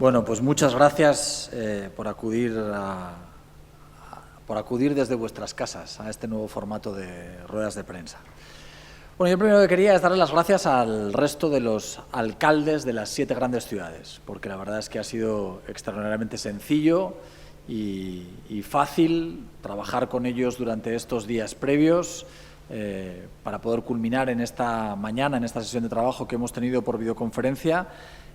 Bueno, pues muchas gracias por acudir desde vuestras casas a este nuevo formato de ruedas de prensa. Bueno, yo primero que quería es darle las gracias al resto de los alcaldes de las 7 grandes ciudades, porque la verdad es que ha sido extraordinariamente sencillo y fácil trabajar con ellos durante estos días previos para poder culminar en esta mañana, en esta sesión de trabajo que hemos tenido por videoconferencia,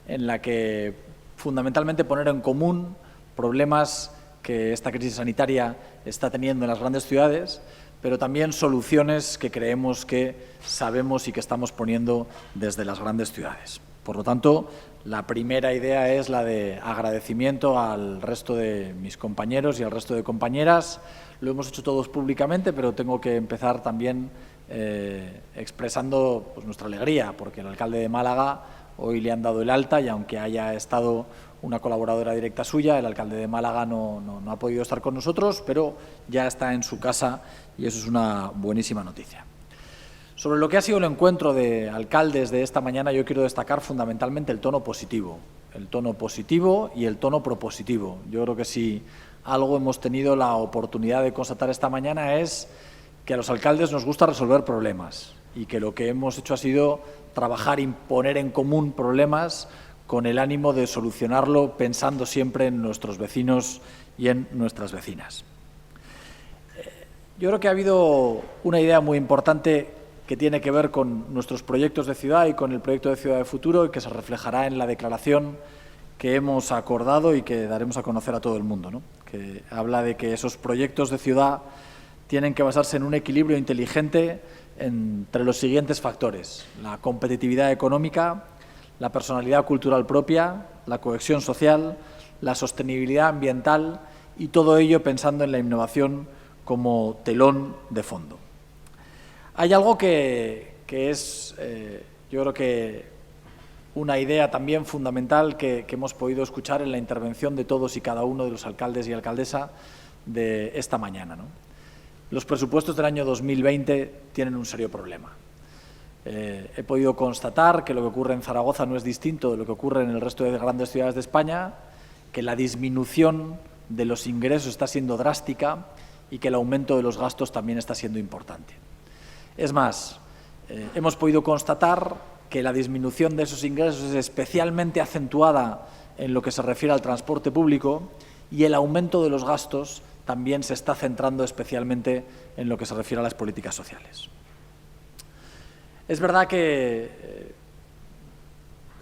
en la que fundamentalmente poner en común problemas que esta crisis sanitaria está teniendo en las grandes ciudades, pero también soluciones que creemos que sabemos y que estamos poniendo desde las grandes ciudades. Por lo tanto, la primera idea es la de agradecimiento al resto de mis compañeros y al resto de compañeras. Lo hemos hecho todos públicamente, pero tengo que empezar también expresando nuestra alegría, porque el alcalde de Málaga hoy le han dado el alta y aunque haya estado una colaboradora directa suya, el alcalde de Málaga no ha podido estar con nosotros, pero ya está en su casa y eso es una buenísima noticia. Sobre lo que ha sido el encuentro de alcaldes de esta mañana, yo quiero destacar fundamentalmente el tono positivo y el tono propositivo. Yo creo que si algo hemos tenido la oportunidad de constatar esta mañana es que a los alcaldes nos gusta resolver problemas y que lo que hemos hecho ha sido trabajar y poner en común problemas con el ánimo de solucionarlo pensando siempre en nuestros vecinos y en nuestras vecinas. Yo creo que ha habido una idea muy importante que tiene que ver con nuestros proyectos de ciudad y con el proyecto de Ciudad de Futuro y que se reflejará en la declaración que hemos acordado y que daremos a conocer a todo el mundo, ¿no? Que habla de que esos proyectos de ciudad tienen que basarse en un equilibrio inteligente entre los siguientes factores: la competitividad económica, la personalidad cultural propia, la cohesión social, la sostenibilidad ambiental y todo ello pensando en la innovación como telón de fondo. Hay algo que es, yo creo que una idea también fundamental que hemos podido escuchar en la intervención de todos y cada uno de los alcaldes y alcaldesa de esta mañana, ¿no? Los presupuestos del año 2020 tienen un serio problema. He podido constatar que lo que ocurre en Zaragoza no es distinto de lo que ocurre en el resto de grandes ciudades de España, que la disminución de los ingresos está siendo drástica y que el aumento de los gastos también está siendo importante. Es más, hemos podido constatar que la disminución de esos ingresos es especialmente acentuada en lo que se refiere al transporte público y el aumento de los gastos también se está centrando especialmente en lo que se refiere a las políticas sociales. Es verdad que,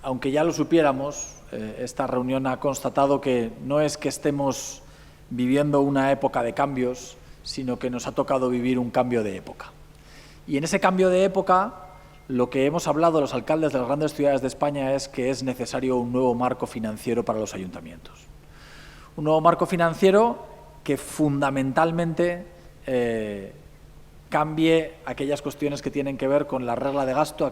aunque ya lo supiéramos, esta reunión ha constatado que no es que estemos viviendo una época de cambios, sino que nos ha tocado vivir un cambio de época. Y en ese cambio de época, lo que hemos hablado los alcaldes de las grandes ciudades de España es que es necesario un nuevo marco financiero para los ayuntamientos. Un nuevo marco financiero que fundamentalmente cambie aquellas cuestiones que tienen que ver con la regla de gasto,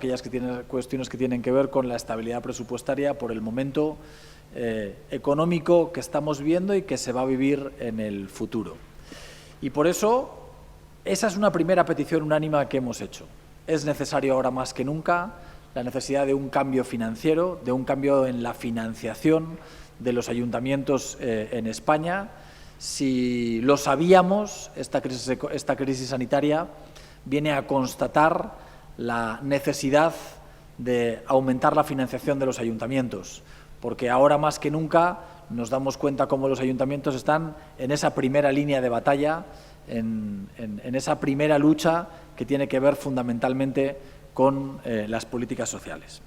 cuestiones que tienen que ver con la estabilidad presupuestaria por el momento económico que estamos viviendo y que se va a vivir en el futuro. Y por eso, esa es una primera petición unánime que hemos hecho. Es necesario ahora más que nunca la necesidad de un cambio financiero, de un cambio en la financiación de los ayuntamientos en España. Si lo sabíamos, esta crisis sanitaria viene a constatar la necesidad de aumentar la financiación de los ayuntamientos, porque ahora más que nunca nos damos cuenta cómo los ayuntamientos están en esa primera línea de batalla, en esa primera lucha que tiene que ver fundamentalmente con las políticas sociales.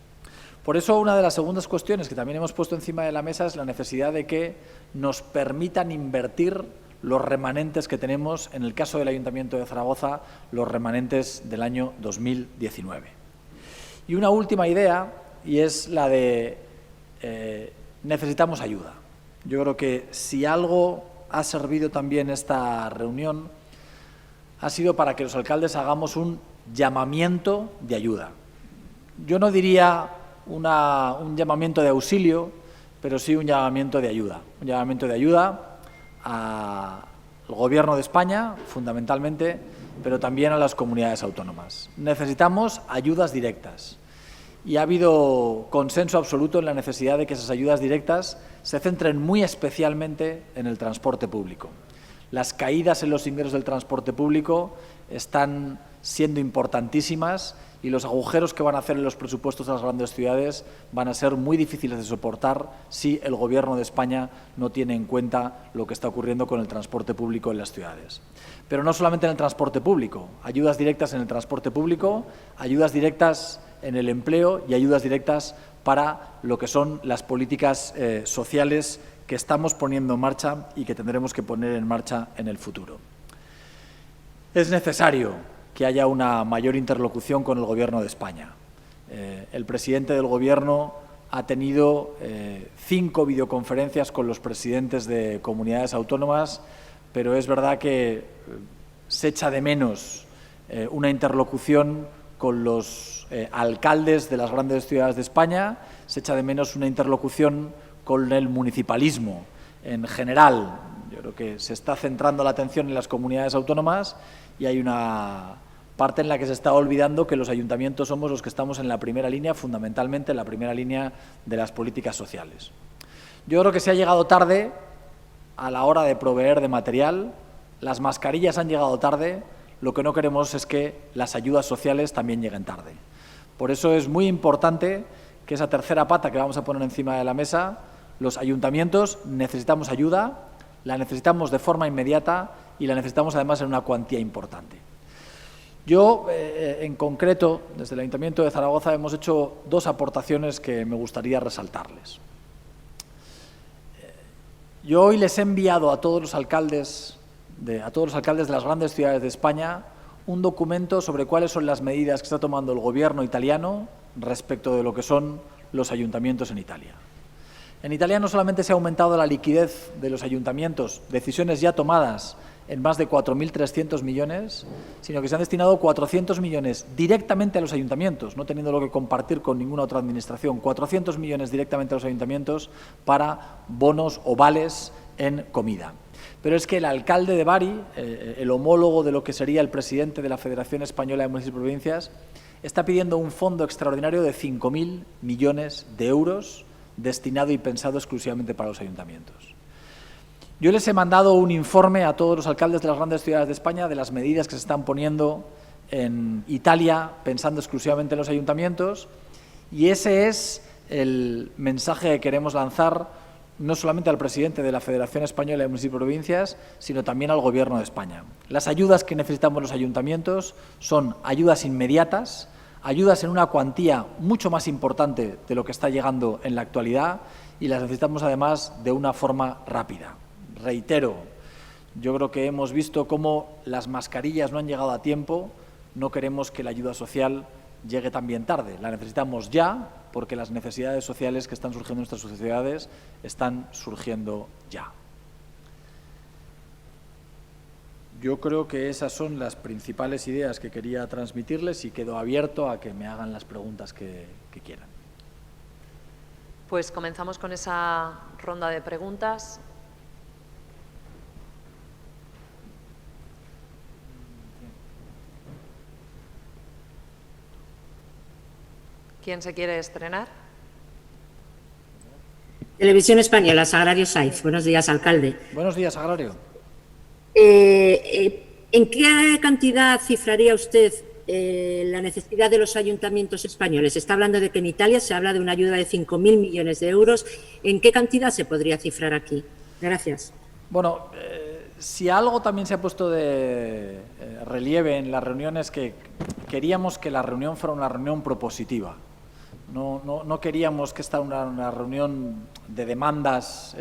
Por eso, una de las segundas cuestiones que también hemos puesto encima de la mesa es la necesidad de que nos permitan invertir los remanentes que tenemos, en el caso del Ayuntamiento de Zaragoza, los remanentes del año 2019. Y una última idea, y es la de necesitamos ayuda. Yo creo que si algo ha servido también esta reunión, ha sido para que los alcaldes hagamos un llamamiento de ayuda. Yo no diría un llamamiento de auxilio, pero sí un llamamiento de ayuda. Un llamamiento de ayuda al Gobierno de España, fundamentalmente, pero también a las comunidades autónomas. Necesitamos ayudas directas. y ha habido consenso absoluto en la necesidad de que esas ayudas directas se centren muy especialmente en el transporte público. Las caídas en los ingresos del transporte público están siendo importantísimas y los agujeros que van a hacer en los presupuestos de las grandes ciudades van a ser muy difíciles de soportar si el Gobierno de España no tiene en cuenta lo que está ocurriendo con el transporte público en las ciudades. Pero no solamente en el transporte público, ayudas directas en el transporte público, ayudas directas en el empleo y ayudas directas para lo que son las políticas sociales que estamos poniendo en marcha y que tendremos que poner en marcha en el futuro. Es necesario que haya una mayor interlocución con el Gobierno de España. El presidente del Gobierno ha tenido 5 videoconferencias con los presidentes de comunidades autónomas, pero es verdad que se echa de menos una interlocución con los alcaldes de las grandes ciudades de España, se echa de menos una interlocución con el municipalismo en general. Yo creo que se está centrando la atención en las comunidades autónomas y hay una parte en la que se está olvidando que los ayuntamientos somos los que estamos en la primera línea, fundamentalmente en la primera línea de las políticas sociales. Yo creo que se ha llegado tarde a la hora de proveer de material, las mascarillas han llegado tarde, lo que no queremos es que las ayudas sociales también lleguen tarde. Por eso es muy importante que esa tercera pata que vamos a poner encima de la mesa, los ayuntamientos necesitamos ayuda, la necesitamos de forma inmediata y la necesitamos además en una cuantía importante. Yo, en concreto, desde el Ayuntamiento de Zaragoza hemos hecho 2 aportaciones que me gustaría resaltarles. Yo hoy les he enviado a todos los alcaldes de las grandes ciudades de España un documento sobre cuáles son las medidas que está tomando el Gobierno italiano respecto de lo que son los ayuntamientos en Italia. En Italia no solamente se ha aumentado la liquidez de los ayuntamientos, decisiones ya tomadas en más de 4.300 millones, sino que se han destinado 400 millones directamente a los ayuntamientos, no teniéndolo que compartir con ninguna otra administración, 400 millones directamente a los ayuntamientos para bonos o vales en comida. Pero es que el alcalde de Bari, el homólogo de lo que sería el presidente de la Federación Española de Municipios y Provincias, está pidiendo un fondo extraordinario de 5.000 millones de euros destinado y pensado exclusivamente para los ayuntamientos. Yo les he mandado un informe a todos los alcaldes de las grandes ciudades de España de las medidas que se están poniendo en Italia pensando exclusivamente en los ayuntamientos y ese es el mensaje que queremos lanzar no solamente al presidente de la Federación Española de Municipios y Provincias, sino también al Gobierno de España. Las ayudas que necesitamos los ayuntamientos son ayudas inmediatas, ayudas en una cuantía mucho más importante de lo que está llegando en la actualidad y las necesitamos además de una forma rápida. Reitero, yo creo que hemos visto cómo las mascarillas no han llegado a tiempo, no queremos que la ayuda social llegue también tarde, la necesitamos ya porque las necesidades sociales que están surgiendo en nuestras sociedades están surgiendo ya. Yo creo que esas son las principales ideas que quería transmitirles y quedo abierto a que me hagan las preguntas que quieran. Pues comenzamos con esa ronda de preguntas. ¿Quién se quiere estrenar? Televisión Española, Sagrario Saiz. Buenos días, alcalde. Buenos días, Sagrario. ¿En qué cantidad cifraría usted la necesidad de los ayuntamientos españoles? Se está hablando de que en Italia se habla de una ayuda de 5.000 millones de euros. ¿En qué cantidad se podría cifrar aquí? Gracias. Bueno, si algo también se ha puesto de relieve en las reuniones, que queríamos que la reunión fuera una reunión propositiva. No queríamos que esta fuera una reunión de demandas,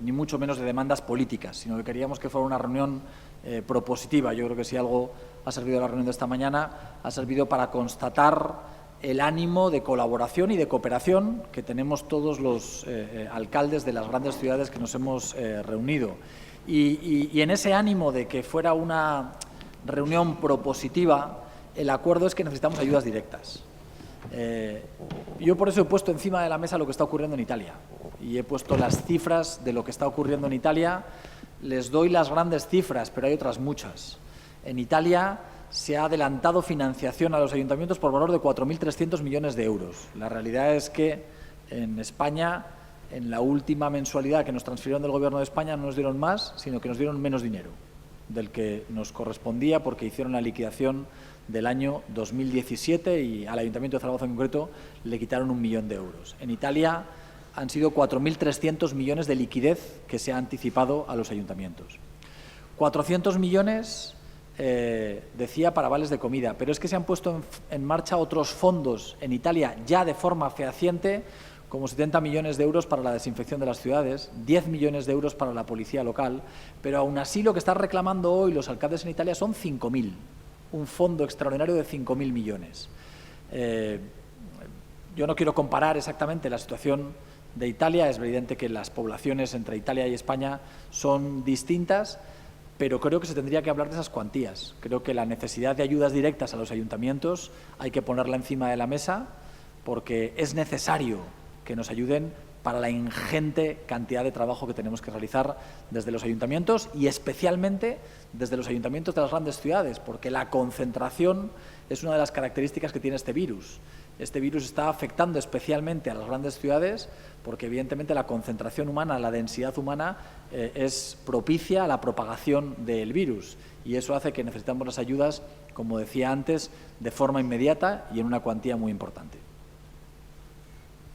ni mucho menos de demandas políticas, sino que queríamos que fuera una reunión propositiva. Yo creo que si algo ha servido la reunión de esta mañana, ha servido para constatar el ánimo de colaboración y de cooperación que tenemos todos los alcaldes de las grandes ciudades que nos hemos reunido. Y en ese ánimo de que fuera una reunión propositiva, el acuerdo es que necesitamos ayudas directas. Yo por eso he puesto encima de la mesa lo que está ocurriendo en Italia y he puesto las cifras de lo que está ocurriendo en Italia. Les doy las grandes cifras, pero hay otras muchas. En Italia se ha adelantado financiación a los ayuntamientos por valor de 4.300 millones de euros. La realidad es que en España, en la última mensualidad que nos transfirieron del Gobierno de España, no nos dieron más, sino que nos dieron menos dinero del que nos correspondía, porque hicieron la liquidación del año 2017 y al Ayuntamiento de Zaragoza en concreto le quitaron 1 millón de euros. En Italia han sido 4.300 millones de liquidez que se ha anticipado a los ayuntamientos. 400 millones, decía, para vales de comida, pero es que se han puesto en marcha otros fondos en Italia ya de forma fehaciente, como 70 millones de euros para la desinfección de las ciudades, 10 millones de euros para la policía local, pero aún así lo que están reclamando hoy los alcaldes en Italia son 5.000, un fondo extraordinario de 5.000 millones. Yo no quiero comparar exactamente la situación de Italia, es evidente que las poblaciones entre Italia y España son distintas, pero creo que se tendría que hablar de esas cuantías. Creo que la necesidad de ayudas directas a los ayuntamientos hay que ponerla encima de la mesa, porque es necesario que nos ayuden para la ingente cantidad de trabajo que tenemos que realizar desde los ayuntamientos y especialmente desde los ayuntamientos de las grandes ciudades, porque la concentración es una de las características que tiene este virus. Este virus está afectando especialmente a las grandes ciudades porque evidentemente la concentración humana, la densidad humana es propicia a la propagación del virus y eso hace que necesitamos las ayudas, como decía antes, de forma inmediata y en una cuantía muy importante.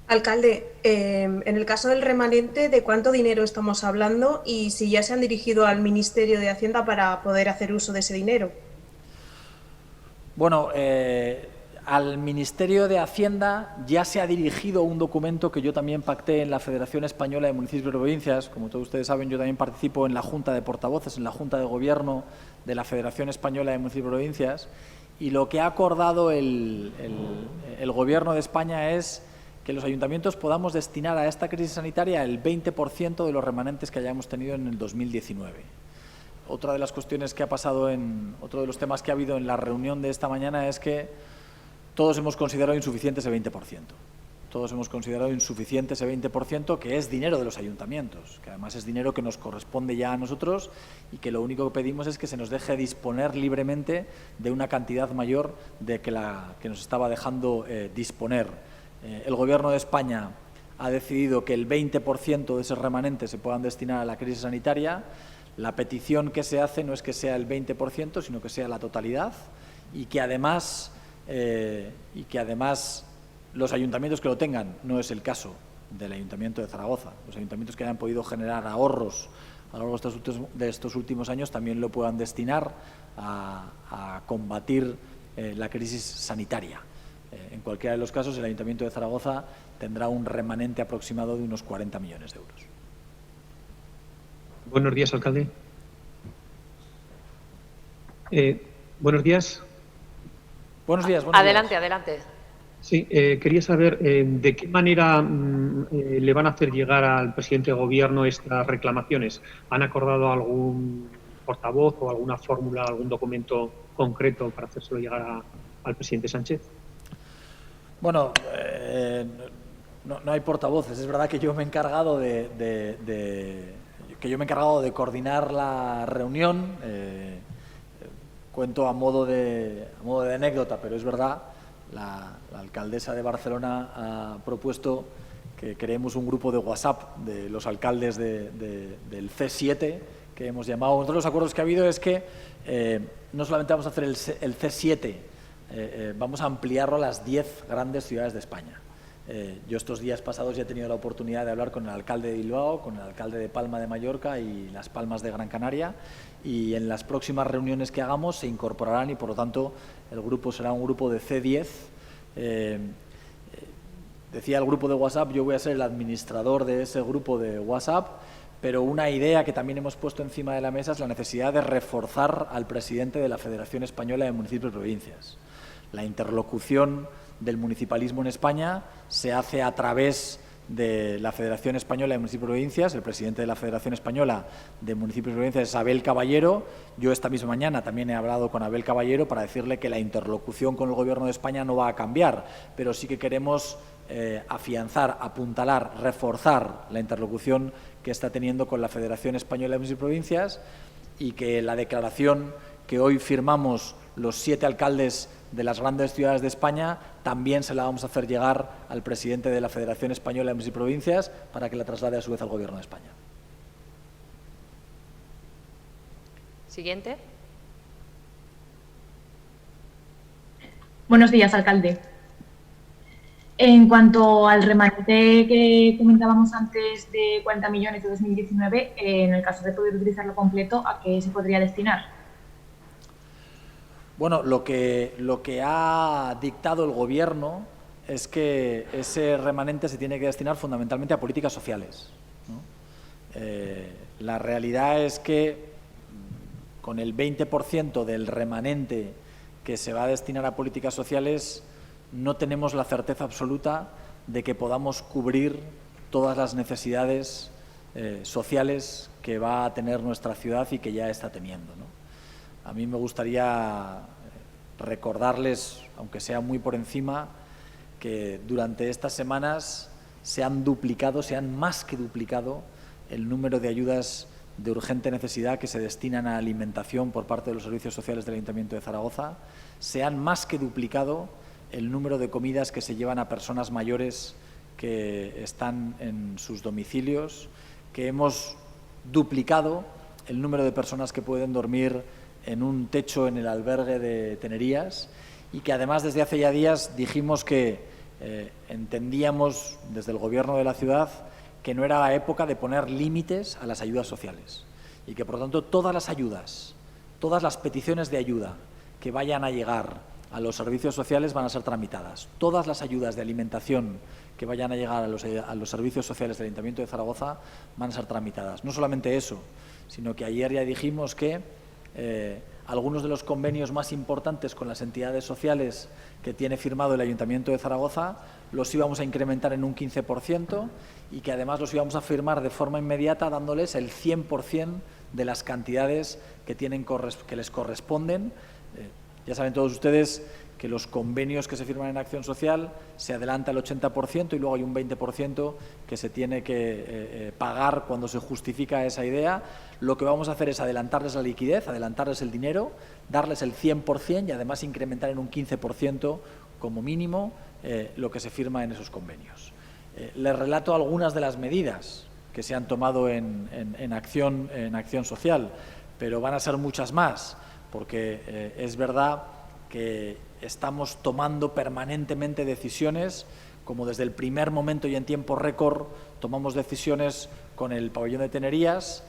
Alcalde, en el caso del remanente, ¿de cuánto dinero estamos hablando y si ya se han dirigido al Ministerio de Hacienda para poder hacer uso de ese dinero? Bueno, al Ministerio de Hacienda ya se ha dirigido un documento que yo también pacté en la Federación Española de Municipios y Provincias. Como todos ustedes saben, yo también participo en la Junta de Portavoces, en la Junta de Gobierno de la Federación Española de Municipios y Provincias, y lo que ha acordado el Gobierno de España es que los ayuntamientos podamos destinar a esta crisis sanitaria el 20% de los remanentes que hayamos tenido en el 2019. Otra de las cuestiones que ha pasado otro de los temas que ha habido en la reunión de esta mañana es que todos hemos considerado insuficiente ese 20%. Todos hemos considerado insuficiente ese 20%, que es dinero de los ayuntamientos, que además es dinero que nos corresponde ya a nosotros y que lo único que pedimos es que se nos deje disponer libremente de una cantidad mayor de que la que nos estaba dejando disponer. El Gobierno de España ha decidido que el 20% de esos remanentes se puedan destinar a la crisis sanitaria. La petición que se hace no es que sea el 20%, sino que sea la totalidad y que además los ayuntamientos que lo tengan, no es el caso del Ayuntamiento de Zaragoza, los ayuntamientos que hayan podido generar ahorros a lo largo de estos últimos años también lo puedan destinar a combatir la crisis sanitaria. En cualquiera de los casos, el Ayuntamiento de Zaragoza tendrá un remanente aproximado de unos 40 millones de euros. Buenos días, alcalde. Buenos días. Buenos días. Adelante, adelante. Sí, quería saber de qué manera le van a hacer llegar al presidente de Gobierno estas reclamaciones. ¿Han acordado algún portavoz o alguna fórmula, algún documento concreto para hacérselo llegar al presidente Sánchez? Bueno, no hay portavoces. Es verdad que yo me he encargado de coordinar la reunión. Cuento a modo de anécdota, pero es verdad. La alcaldesa de Barcelona ha propuesto que creemos un grupo de WhatsApp de los alcaldes del C7 que hemos llamado. Otro de los acuerdos que ha habido es que no solamente vamos a hacer el C7, vamos a ampliarlo a las 10 grandes ciudades de España. Yo estos días pasados ya he tenido la oportunidad de hablar con el alcalde de Bilbao, con el alcalde de Palma de Mallorca y Las Palmas de Gran Canaria, y en las próximas reuniones que hagamos se incorporarán y por lo tanto el grupo será un grupo de C10. Decía el grupo de WhatsApp, yo voy a ser el administrador de ese grupo de WhatsApp, pero una idea que también hemos puesto encima de la mesa es la necesidad de reforzar al presidente de la Federación Española de Municipios y Provincias. La interlocución del municipalismo en España se hace a través de la Federación Española de Municipios y Provincias. El presidente de la Federación Española de Municipios y Provincias es Abel Caballero. Yo esta misma mañana también he hablado con Abel Caballero para decirle que la interlocución con el Gobierno de España no va a cambiar, pero sí que queremos afianzar, apuntalar, reforzar la interlocución que está teniendo con la Federación Española de Municipios y Provincias, y que la declaración que hoy firmamos los 7 alcaldes de las grandes ciudades de España, también se la vamos a hacer llegar al presidente de la Federación Española de Municipios y Provincias para que la traslade a su vez al Gobierno de España. Siguiente. Buenos días, alcalde. En cuanto al remanente que comentábamos antes de 40 millones de 2019, en el caso de poder utilizarlo completo, ¿a qué se podría destinar? Bueno, lo que ha dictado el Gobierno es que ese remanente se tiene que destinar fundamentalmente a políticas sociales, ¿no? La realidad es que con el 20% del remanente que se va a destinar a políticas sociales, no tenemos la certeza absoluta de que podamos cubrir todas las necesidades sociales que va a tener nuestra ciudad y que ya está teniendo, ¿no? A mí me gustaría recordarles, aunque sea muy por encima, que durante estas semanas se han más que duplicado el número de ayudas de urgente necesidad que se destinan a alimentación por parte de los servicios sociales del Ayuntamiento de Zaragoza. Se han más que duplicado el número de comidas que se llevan a personas mayores que están en sus domicilios, que hemos duplicado el número de personas que pueden dormir en un techo en el albergue de Tenerías y que además desde hace ya días dijimos que entendíamos desde el Gobierno de la ciudad que no era la época de poner límites a las ayudas sociales y que, por lo tanto, todas las ayudas, todas las peticiones de ayuda que vayan a llegar a los servicios sociales van a ser tramitadas. Todas las ayudas de alimentación que vayan a llegar a los servicios sociales del Ayuntamiento de Zaragoza van a ser tramitadas. No solamente eso, sino que ayer ya dijimos que algunos de los convenios más importantes con las entidades sociales que tiene firmado el Ayuntamiento de Zaragoza los íbamos a incrementar en un 15% y que además los íbamos a firmar de forma inmediata dándoles el 100% de las cantidades que les corresponden. Ya saben todos ustedes que los convenios que se firman en acción social se adelanta el 80% y luego hay un 20% que se tiene que pagar cuando se justifica esa idea. Lo que vamos a hacer es adelantarles la liquidez, adelantarles el dinero, darles el 100% y además incrementar en un 15% como mínimo lo que se firma en esos convenios. Les relato algunas de las medidas que se han tomado en acción social, pero van a ser muchas más, porque es verdad que estamos tomando permanentemente decisiones, como desde el primer momento y en tiempo récord tomamos decisiones con el pabellón de Tenerías.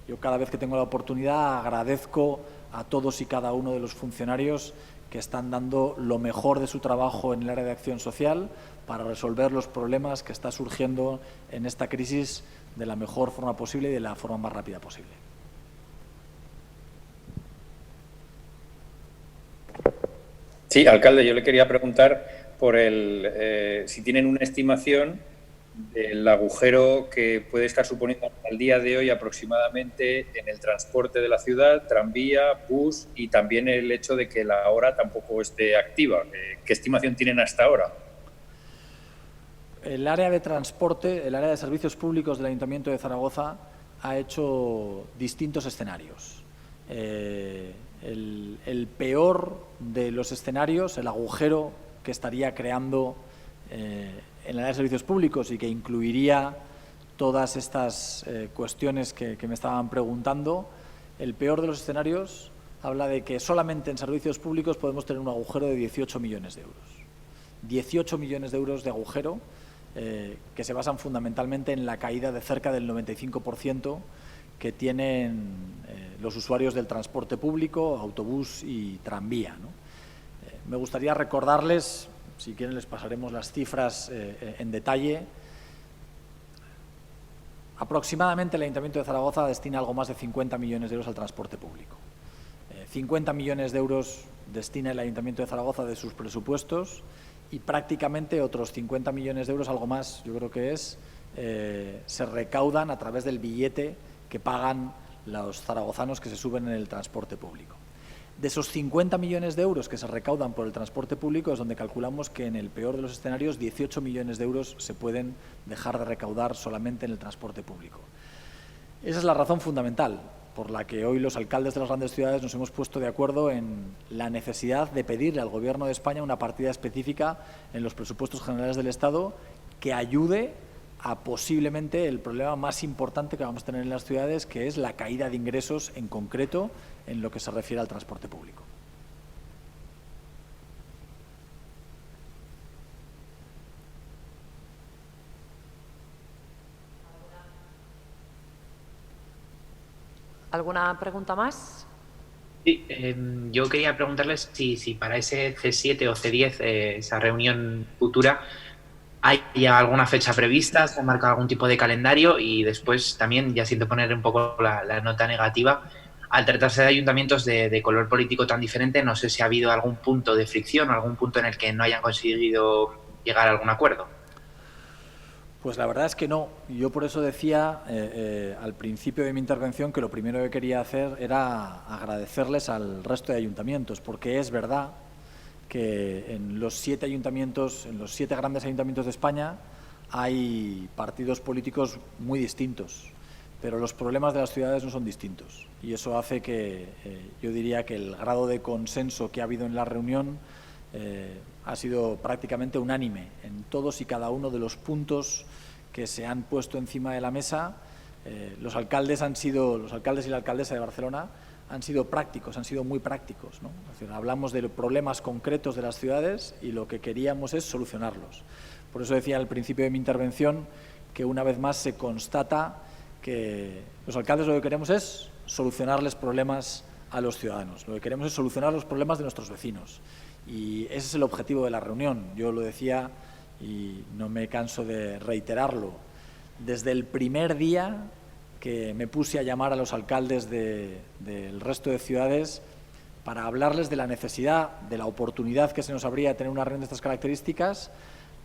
Yo cada vez que tengo la oportunidad agradezco a todos y cada uno de los funcionarios que están dando lo mejor de su trabajo en el área de acción social para resolver los problemas que está surgiendo en esta crisis de la mejor forma posible y de la forma más rápida posible. Sí, alcalde, yo le quería preguntar por si tienen una estimación del agujero que puede estar suponiendo al día de hoy aproximadamente en el transporte de la ciudad, tranvía, bus y también el hecho de que la hora tampoco esté activa. ¿Qué estimación tienen hasta ahora? El área de transporte, el área de servicios públicos del Ayuntamiento de Zaragoza ha hecho distintos escenarios. El peor de los escenarios, el agujero que estaría creando en el área de servicios públicos y que incluiría todas estas cuestiones que me estaban preguntando, el peor de los escenarios habla de que solamente en servicios públicos podemos tener un agujero de 18 millones de euros. 18 millones de euros de agujero que se basan fundamentalmente en la caída de cerca del 95% que tienen los usuarios del transporte público, autobús y tranvía, ¿no? Me gustaría recordarles, si quieren les pasaremos las cifras en detalle. Aproximadamente el Ayuntamiento de Zaragoza destina algo más de 50 millones de euros al transporte público. 50 millones de euros destina el Ayuntamiento de Zaragoza de sus presupuestos y prácticamente otros 50 millones de euros, algo más, yo creo que se recaudan a través del billete que pagan los zaragozanos que se suben en el transporte público. De esos 50 millones de euros que se recaudan por el transporte público es donde calculamos que en el peor de los escenarios 18 millones de euros se pueden dejar de recaudar solamente en el transporte público. Esa es la razón fundamental. por la que hoy los alcaldes de las grandes ciudades nos hemos puesto de acuerdo en la necesidad de pedirle al Gobierno de España una partida específica en los presupuestos generales del Estado que ayude a posiblemente el problema más importante que vamos a tener en las ciudades, que es la caída de ingresos, en concreto en lo que se refiere al transporte público. ¿Alguna pregunta más? Sí, yo quería preguntarles si para ese C7 o C10, esa reunión futura, ¿hay ya alguna fecha prevista? ¿Se ha marcado algún tipo de calendario? Y después también, ya siento poner un poco la nota negativa, al tratarse de ayuntamientos de color político tan diferente, no sé si ha habido algún punto de fricción o algún punto en el que no hayan conseguido llegar a algún acuerdo. Pues la verdad es que no. Yo por eso decía al principio de mi intervención que lo primero que quería hacer era agradecerles al resto de ayuntamientos, porque es verdad que en los 7 ayuntamientos, en los 7 grandes ayuntamientos de España, hay partidos políticos muy distintos, pero los problemas de las ciudades no son distintos. Y eso hace que yo diría que el grado de consenso que ha habido en la reunión ha sido prácticamente unánime en todos y cada uno de los puntos que se han puesto encima de la mesa. Los alcaldes y la alcaldesa de Barcelona han sido prácticos, han sido muy prácticos, ¿no? Es decir, hablamos de problemas concretos de las ciudades y lo que queríamos es solucionarlos. Por eso decía al principio de mi intervención que una vez más se constata que los alcaldes lo que queremos es solucionarles problemas a los ciudadanos, lo que queremos es solucionar los problemas de nuestros vecinos. Y ese es el objetivo de la reunión. Yo lo decía y no me canso de reiterarlo. Desde el primer día que me puse a llamar a los alcaldes del resto de ciudades para hablarles de la necesidad, de la oportunidad que se nos abría de tener una reunión de estas características,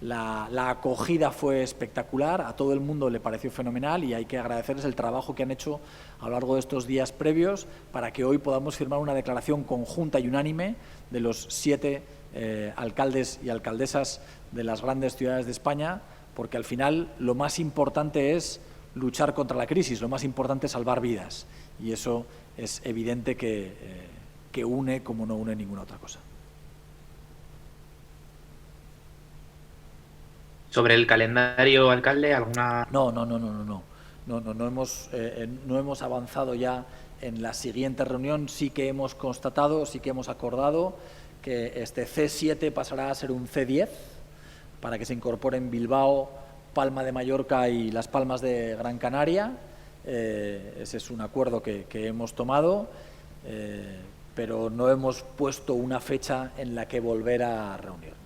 la acogida fue espectacular, a todo el mundo le pareció fenomenal y hay que agradecerles el trabajo que han hecho a lo largo de estos días previos para que hoy podamos firmar una declaración conjunta y unánime de los 7 alcaldes y alcaldesas de las grandes ciudades de España, porque al final lo más importante es luchar contra la crisis, lo más importante es salvar vidas y eso es evidente que une como no une ninguna otra cosa. ¿Sobre el calendario, alcalde, alguna...? No hemos avanzado ya en la siguiente reunión. Sí que hemos constatado, sí que hemos acordado que este C7 pasará a ser un C10 para que se incorporen Bilbao, Palma de Mallorca y Las Palmas de Gran Canaria. Ese es un acuerdo que hemos tomado, pero no hemos puesto una fecha en la que volver a reunirnos.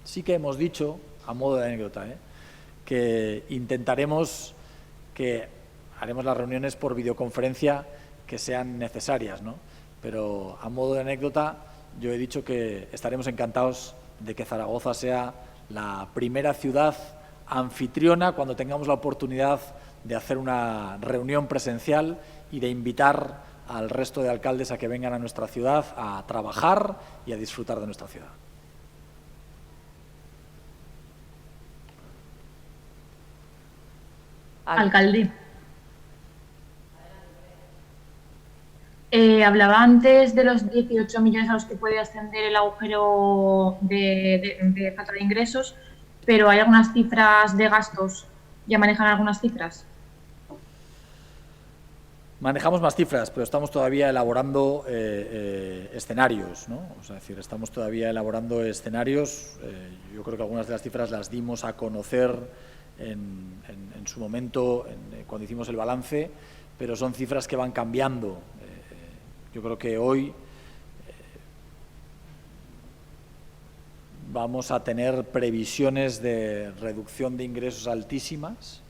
Sí que hemos dicho, a modo de anécdota, que haremos las reuniones por videoconferencia que sean necesarias, ¿no? Pero a modo de anécdota yo he dicho que estaremos encantados de que Zaragoza sea la primera ciudad anfitriona cuando tengamos la oportunidad de hacer una reunión presencial y de invitar al resto de alcaldes a que vengan a nuestra ciudad a trabajar y a disfrutar de nuestra ciudad. Alcalde. Hablaba antes de los 18 millones a los que puede ascender el agujero de falta de ingresos, pero ¿hay algunas cifras de gastos? ¿Ya manejan algunas cifras? Manejamos más cifras, pero estamos todavía elaborando escenarios, ¿no? O sea, es decir, estamos todavía elaborando escenarios. Yo creo que algunas de las cifras las dimos a conocer en su momento, cuando hicimos el balance, pero son cifras que van cambiando. Yo creo que hoy vamos a tener previsiones de reducción de ingresos altísimas.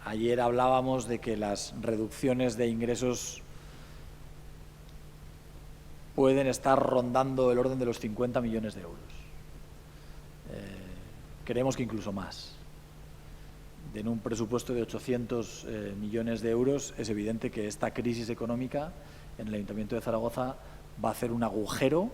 Ayer hablábamos de que las reducciones de ingresos pueden estar rondando el orden de los 50 millones de euros. Creemos que incluso más. En un presupuesto de 800 millones de euros es evidente que esta crisis económica en el Ayuntamiento de Zaragoza va a hacer un agujero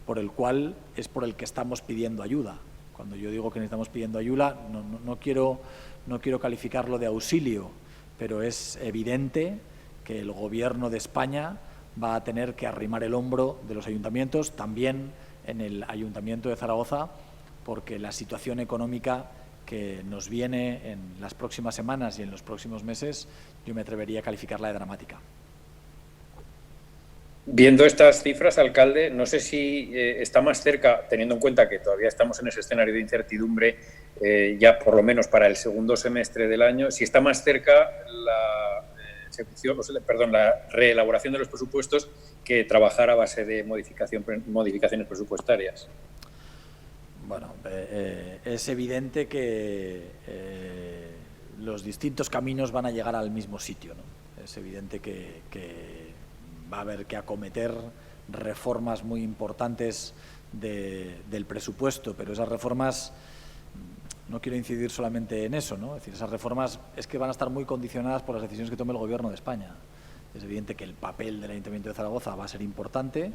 por el que estamos pidiendo ayuda. Cuando yo digo que necesitamos pidiendo ayuda, no quiero no quiero calificarlo de auxilio, pero es evidente que el Gobierno de España va a tener que arrimar el hombro de los ayuntamientos, también en el Ayuntamiento de Zaragoza, porque la situación económica que nos viene en las próximas semanas y en los próximos meses, yo me atrevería a calificarla de dramática. Viendo estas cifras, alcalde, no sé si está más cerca, teniendo en cuenta que todavía estamos en ese escenario de incertidumbre, ya por lo menos para el segundo semestre del año, si está más cerca la la reelaboración de los presupuestos que trabajar a base de modificaciones presupuestarias. Bueno, es evidente que los distintos caminos van a llegar al mismo sitio, ¿no? Es evidente que va a haber que acometer reformas muy importantes del presupuesto, pero esas reformas, no quiero incidir solamente en eso, ¿no? Es decir, esas reformas es que van a estar muy condicionadas por las decisiones que tome el Gobierno de España. Es evidente que el papel del Ayuntamiento de Zaragoza va a ser importante,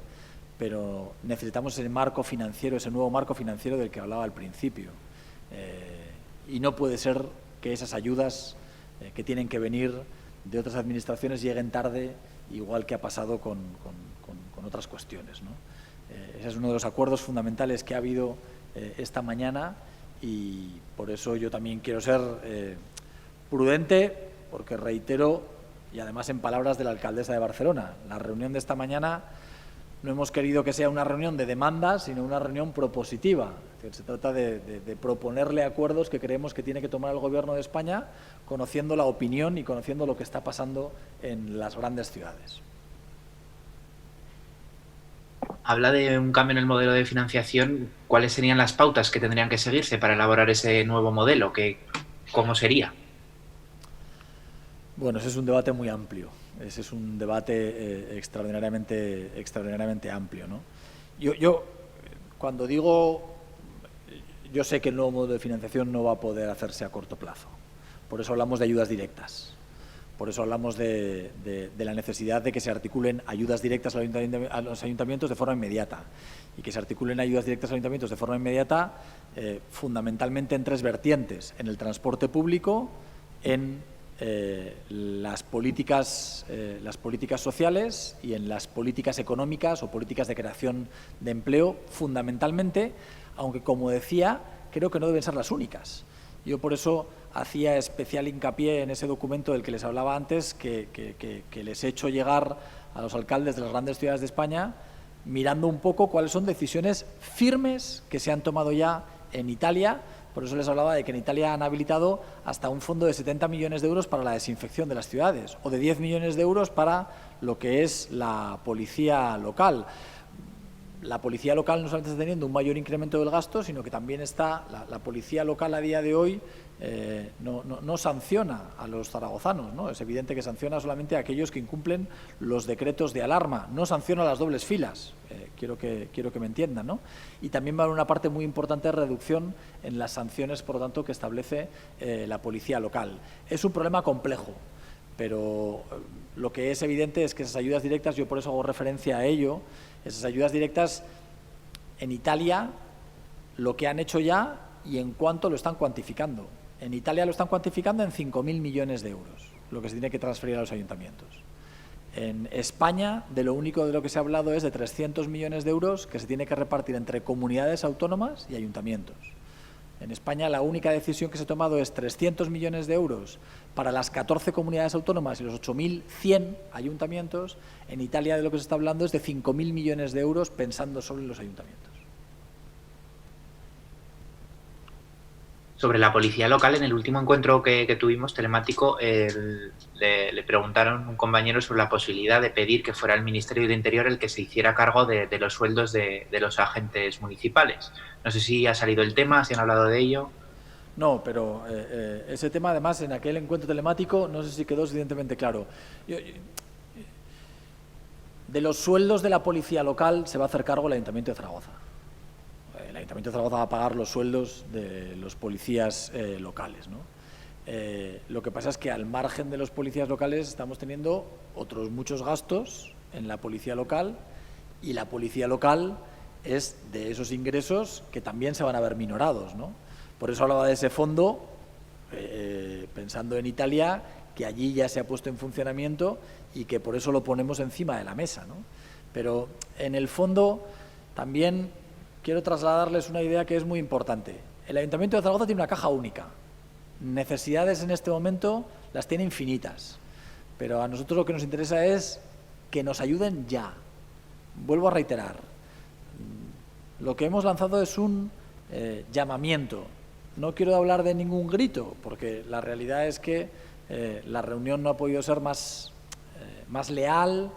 pero necesitamos ese marco financiero, ese nuevo marco financiero del que hablaba al principio. Y no puede ser que esas ayudas que tienen que venir de otras administraciones lleguen tarde, igual que ha pasado con otras cuestiones, ¿no? Ese es uno de los acuerdos fundamentales que ha habido esta mañana, y por eso yo también quiero ser prudente, porque reitero, y además en palabras de la alcaldesa de Barcelona, la reunión de esta mañana no hemos querido que sea una reunión de demandas, sino una reunión propositiva. Es decir, se trata de proponerle acuerdos que creemos que tiene que tomar el Gobierno de España, conociendo la opinión y conociendo lo que está pasando en las grandes ciudades. Habla de un cambio en el modelo de financiación. ¿Cuáles serían las pautas que tendrían que seguirse para elaborar ese nuevo modelo? ¿Cómo sería? Bueno, ese es un debate muy amplio. Ese es un debate extraordinariamente amplio, ¿no? Yo cuando digo, yo sé que el nuevo modelo de financiación no va a poder hacerse a corto plazo. Por eso hablamos de ayudas directas. Por eso hablamos de la necesidad de que se articulen ayudas directas a los ayuntamientos de forma inmediata, y que se articulen ayudas directas a los ayuntamientos de forma inmediata fundamentalmente en tres vertientes: en el transporte público, en las políticas sociales y en las políticas económicas o políticas de creación de empleo, fundamentalmente, aunque, como decía, creo que no deben ser las únicas. Yo por eso hacía especial hincapié en ese documento del que les hablaba antes, que les he hecho llegar a los alcaldes de las grandes ciudades de España, mirando un poco cuáles son decisiones firmes que se han tomado ya en Italia. Por eso les hablaba de que en Italia han habilitado hasta un fondo de 70 millones de euros para la desinfección de las ciudades, o de 10 millones de euros para lo que es la policía local. La policía local no solamente está teniendo un mayor incremento del gasto, sino que también está la policía local a día de hoy no sanciona a los zaragozanos, ¿no? Es evidente que sanciona solamente a aquellos que incumplen los decretos de alarma, no sanciona las dobles filas, quiero que me entiendan, ¿no? Y también va a haber una parte muy importante de reducción en las sanciones, por lo tanto, que establece la policía local. Es un problema complejo, pero lo que es evidente es que esas ayudas directas, yo por eso hago referencia a ello, esas ayudas directas en Italia, lo que han hecho ya y en cuánto lo están cuantificando. En Italia lo están cuantificando en 5.000 millones de euros, lo que se tiene que transferir a los ayuntamientos. En España, de lo único de lo que se ha hablado es de 300 millones de euros que se tiene que repartir entre comunidades autónomas y ayuntamientos. En España la única decisión que se ha tomado es 300 millones de euros para las 14 comunidades autónomas y los 8.100 ayuntamientos. En Italia de lo que se está hablando es de 5.000 millones de euros pensando solo en los ayuntamientos. Sobre la policía local, en el último encuentro que tuvimos telemático, le preguntaron a un compañero sobre la posibilidad de pedir que fuera el Ministerio del Interior el que se hiciera cargo de los sueldos de los agentes municipales. No sé si ha salido el tema, si han hablado de ello. No, pero ese tema, además, en aquel encuentro telemático, no sé si quedó suficientemente claro. De los sueldos de la policía local se va a hacer cargo el Ayuntamiento de Zaragoza. El Ayuntamiento de Zaragoza va a pagar los sueldos de los policías locales, ¿no? Lo que pasa es que al margen de los policías locales estamos teniendo otros muchos gastos en la policía local, y la policía local es de esos ingresos que también se van a ver minorados, ¿no? Por eso hablaba de ese fondo pensando en Italia, que allí ya se ha puesto en funcionamiento y que por eso lo ponemos encima de la mesa, ¿no? Pero en el fondo también quiero trasladarles una idea que es muy importante. El Ayuntamiento de Zaragoza tiene una caja única. Necesidades en este momento las tiene infinitas, pero a nosotros lo que nos interesa es que nos ayuden ya. Vuelvo a reiterar, lo que hemos lanzado es un llamamiento. No quiero hablar de ningún grito, porque la realidad es que la reunión no ha podido ser más leal,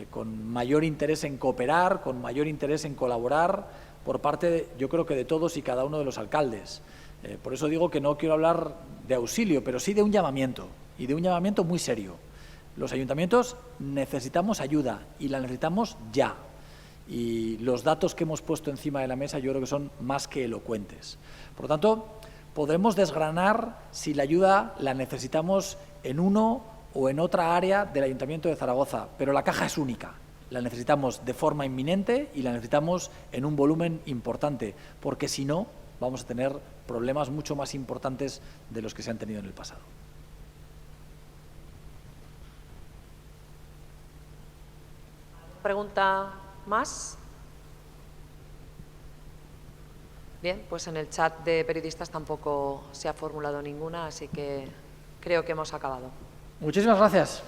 con mayor interés en cooperar, con mayor interés en colaborar por parte, yo creo que de todos y cada uno de los alcaldes. Por eso digo que no quiero hablar de auxilio, pero sí de un llamamiento, y de un llamamiento muy serio. Los ayuntamientos necesitamos ayuda y la necesitamos ya. Y los datos que hemos puesto encima de la mesa yo creo que son más que elocuentes. Por lo tanto, podremos desgranar si la ayuda la necesitamos en uno o en otra área del Ayuntamiento de Zaragoza, pero la caja es única. La necesitamos de forma inminente y la necesitamos en un volumen importante, porque si no, vamos a tener problemas mucho más importantes de los que se han tenido en el pasado. ¿Pregunta más? Bien, pues en el chat de periodistas tampoco se ha formulado ninguna, así que creo que hemos acabado. Muchísimas gracias.